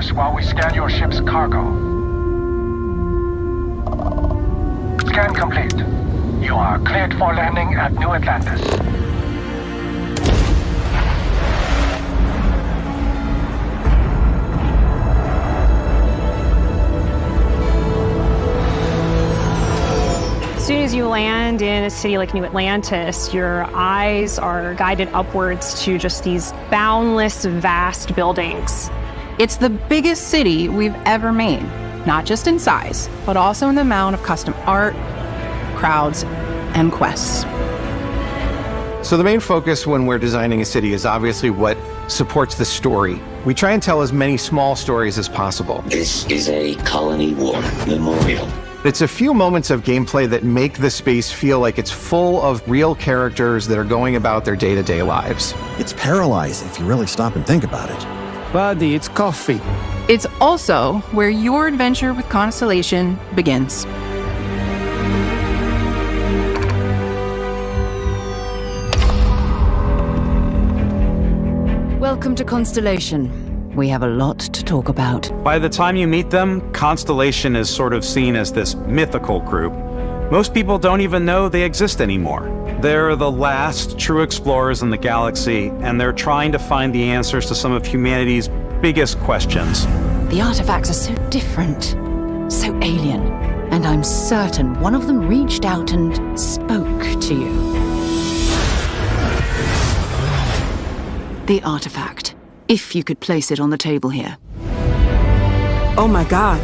progress while we scan your ship's cargo. Scan complete. You are cleared for landing at New Atlantis. As soon as you land in a city like New Atlantis, your eyes are guided upwards to just these boundless, vast buildings. It's the biggest city we've ever made, not just in size, but also in the amount of custom art, crowds, and quests. So the main focus when we're designing a city is obviously what supports the story. We try and tell as many small stories as possible. This is a colony war memorial. It's a few moments of gameplay that make the space feel like it's full of real characters that are going about their day-to-day lives. It's paralyzing if you really stop and think about it. Buddy, it's coffee. It's also where your adventure with Constellation begins. Welcome to Constellation. We have a lot to talk about. By the time you meet them, Constellation is sort of seen as this mythical group. Most people don't even know they exist anymore. They're the last true explorers in the galaxy, and they're trying to find the answers to some of humanity's biggest questions. The artifacts are so different, so alien, and I'm certain one of them reached out and spoke to you. The artifact. If you could place it on the table here. Oh my god.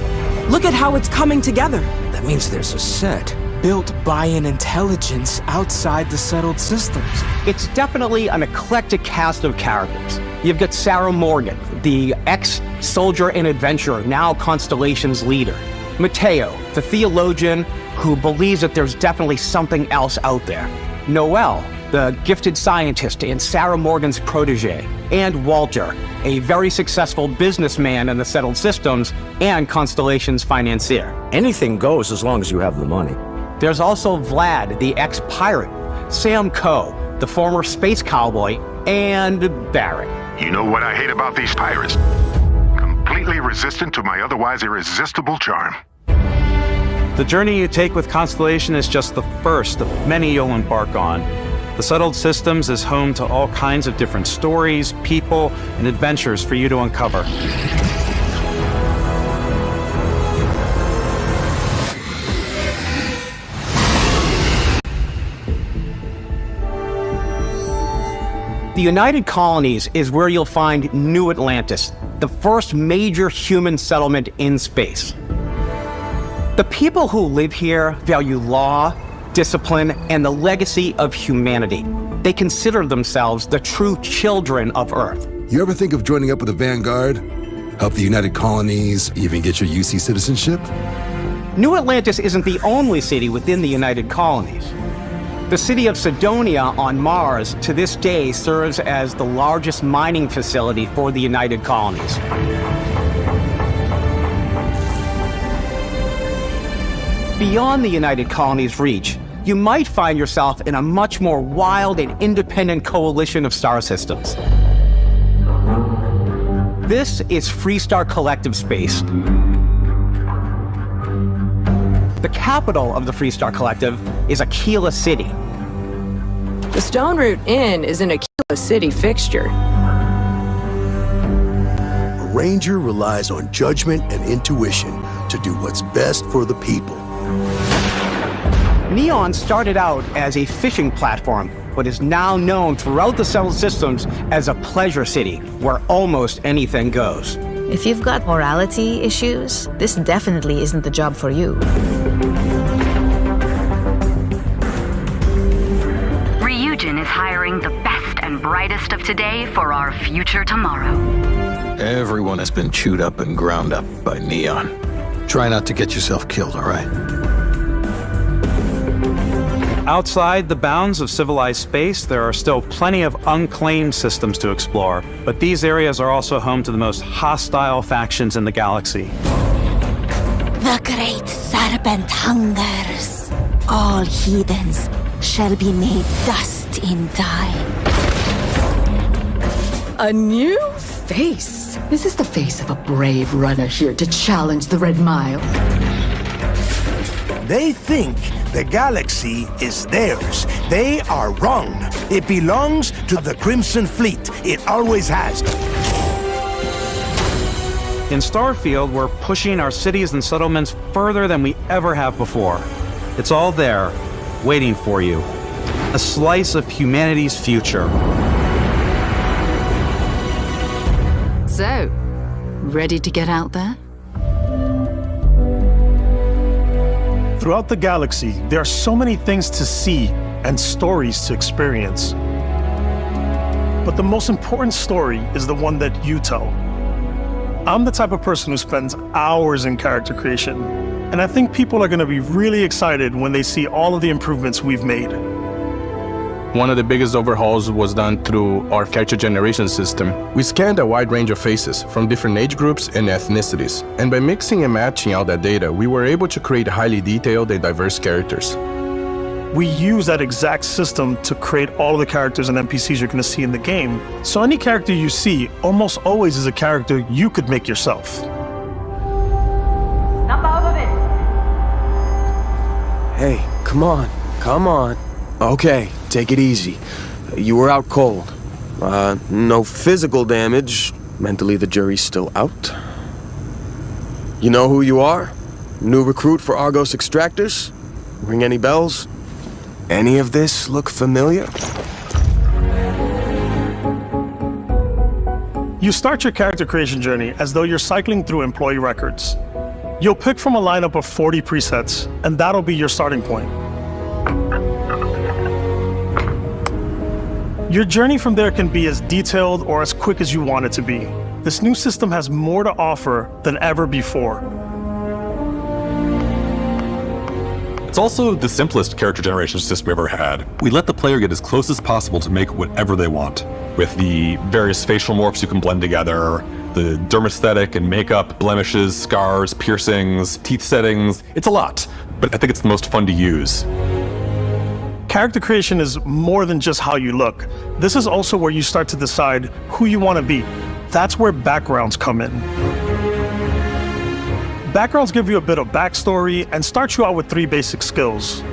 Look at how it's coming together. That means there's a set built by an intelligence outside the settled systems. It's definitely an eclectic cast of characters. You've got Sarah Morgan, the ex-soldier and adventurer, now Constellation's leader. Mateo, the theologian who believes that there's definitely something else out there. Noel, the gifted scientist and Sarah Morgan's protege. And Walter, a very successful businessman in the settled systems and Constellation's financier. Anything goes as long as you have the money. There's also Vlad, the ex-pirate, Sam Coe, the former space cowboy, and Barrett. You know what I hate about these pirates? Completely resistant to my otherwise irresistible charm. The journey you take with Constellation is just the first of many you'll embark on. The Settled Systems is home to all kinds of different stories, people, and adventures for you to uncover. The United Colonies is where you'll find New Atlantis, the first major human settlement in space. The people who live here value law, discipline, and the legacy of humanity. They consider themselves the true children of Earth. You ever think of joining up with the Vanguard? Help the United Colonies, even get your UC citizenship? New Atlantis isn't the only city within the United Colonies. The city of Sidonia on Mars to this day serves as the largest mining facility for the United Colonies. Beyond the United Colonies' reach, you might find yourself in a much more wild and independent coalition of star systems. This is Freestar Collective Space. The capital of the Freestar Collective is Aquila City. The Stone Root Inn is an Aquila City fixture. A ranger relies on judgment and intuition to do what's best for the people. Neon started out as a fishing platform, but is now known throughout the settled systems as a pleasure city where almost anything goes. If you've got morality issues, this definitely isn't the job for you. Ryujin is hiring the best and brightest of today for our future tomorrow. Everyone has been chewed up and ground up by Neon. Try not to get yourself killed, all right? Outside the bounds of civilized space, there are still plenty of unclaimed systems to explore, but these areas are also home to the most hostile factions in the galaxy. The great serpent hungers. All heathens shall be made dust in time. A new face. This is the face of a brave runner here to challenge the Red Mile. They think the galaxy is theirs. They are wrong. It belongs to the Crimson Fleet. It always has. In Starfield, we're pushing our cities and settlements further than we ever have before. It's all there, waiting for you. A slice of humanity's future. So, ready to get out there? Throughout the galaxy, there are so many things to see and stories to experience. But the most important story is the one that you tell. I'm the type of person who spends hours in character creation, and I think people are going to be really excited when they see all of the improvements we've made. One of the biggest overhauls was done through our character generation system. We scanned a wide range of faces from different age groups and ethnicities, and by mixing and matching all that data, we were able to create highly detailed and diverse characters. We use that exact system to create all of the characters and NPCs you're going to see in the game. So any character you see almost always is a character you could make yourself. Hey, come on, come on. Okay, take it easy. You were out cold. No physical damage. Mentally, the jury's still out. You know who you are? New recruit for Argos Extractors? Ring any bells? Any of this look familiar? You start your character creation journey as though you're cycling through employee records. You'll pick from a lineup of 40 presets, and that'll be your starting point. Your journey from there can be as detailed or as quick as you want it to be. This new system has more to offer than ever before. It's also the simplest character generation system we ever had. We let the player get as close as possible to make whatever they want. With the various facial morphs you can blend together, the dermesthetic and makeup, blemishes, scars, piercings, teeth settings. It's a lot, but I think it's the most fun to use. Character creation is more than just how you look. This is also where you start to decide who you want to be. That's where backgrounds come in. Backgrounds give you a bit of backstory and start you out with 3 basic skills.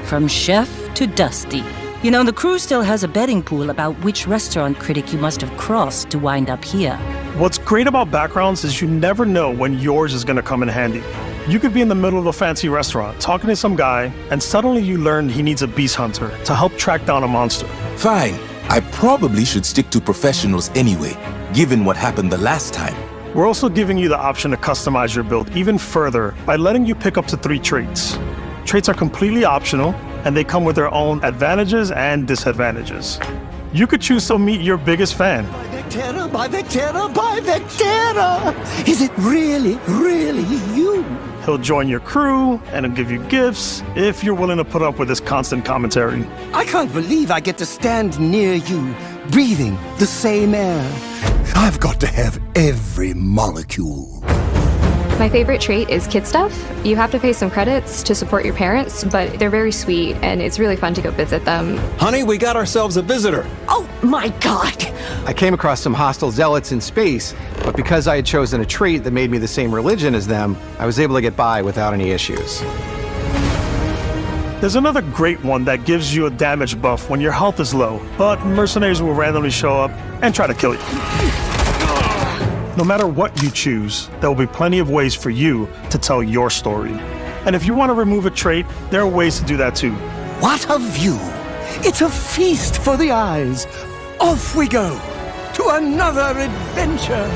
From chef to dusty. You know, the crew still has a betting pool about which restaurant critic you must have crossed to wind up here. What's great about backgrounds is you never know when yours is going to come in handy. You could be in the middle of a fancy restaurant talking to some guy, and suddenly you learn he needs a beast hunter to help track down a monster. Fine. I probably should stick to professionals anyway, given what happened the last time. We're also giving you the option to customize your build even further by letting you pick up to 3 traits. Traits are completely optional, and they come with their own advantages and disadvantages. You could choose to meet your biggest fan. Terror, by the terror, by the terror! Is it really, really you? He'll join your crew, and he'll give you gifts if you're willing to put up with his constant commentary. I can't believe I get to stand near you, breathing the same air. I've got to have every molecule. My favorite trait is kid stuff. You have to pay some credits to support your parents, but they're very sweet, and it's really fun to go visit them. Honey, we got ourselves a visitor. Oh my god! I came across some hostile zealots in space, but because I had chosen a trait that made me the same religion as them, I was able to get by without any issues. There's another great one that gives you a damage buff when your health is low, but mercenaries will randomly show up and try to kill you. No matter what you choose, there will be plenty of ways for you to tell your story. And if you want to remove a trait, there are ways to do that too. What a view! It's a feast for the eyes. Off we go to another adventure.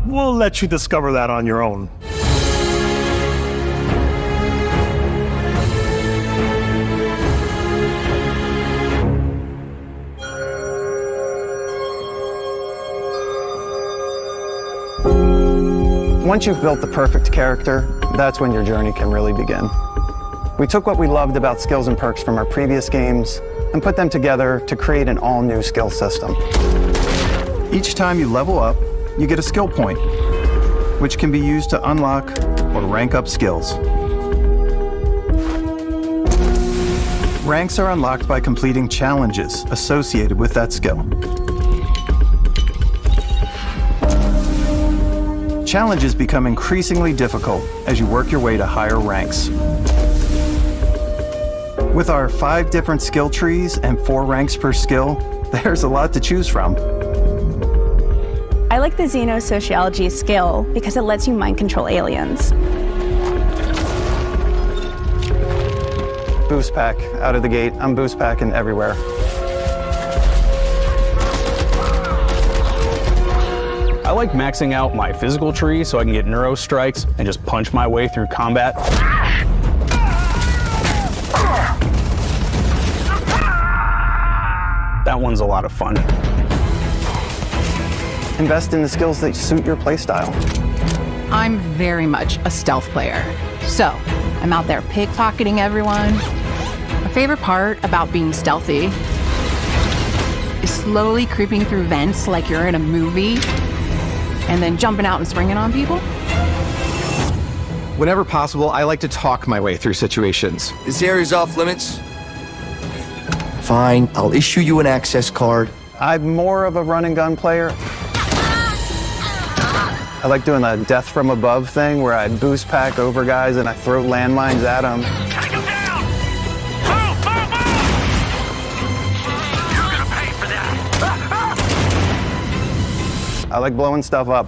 We'll let you discover that on your own. Once you've built the perfect character, that's when your journey can really begin. We took what we loved about skills and perks from our previous games and put them together to create an all-new skill system. Each time you level up, you get a skill point, which can be used to unlock or rank up skills. Ranks are unlocked by completing challenges associated with that skill. challenges become increasingly difficult as you work your way to higher ranks. With our 5 different skill trees and 4 ranks per skill, there's a lot to choose from. I like the xenosociology skill because it lets you mind control aliens. Boost pack out of the gate. I'm boost packing everywhere. I like maxing out my physical tree so I can get neuro strikes and just punch my way through combat. That one's a lot of fun. Invest in the skills that suit your playstyle. I'm very much a stealth player. So, I'm out there pickpocketing everyone. My favorite part about being stealthy is slowly creeping through vents like you're in a movie and then jumping out and springing on people. Whenever possible, I like to talk my way through situations. This area's off limits. Fine, I'll issue you an access card. I'm more of a run and gun player. I like doing the death from above thing where I boost pack over guys and I throw landmines at them. I like blowing stuff up.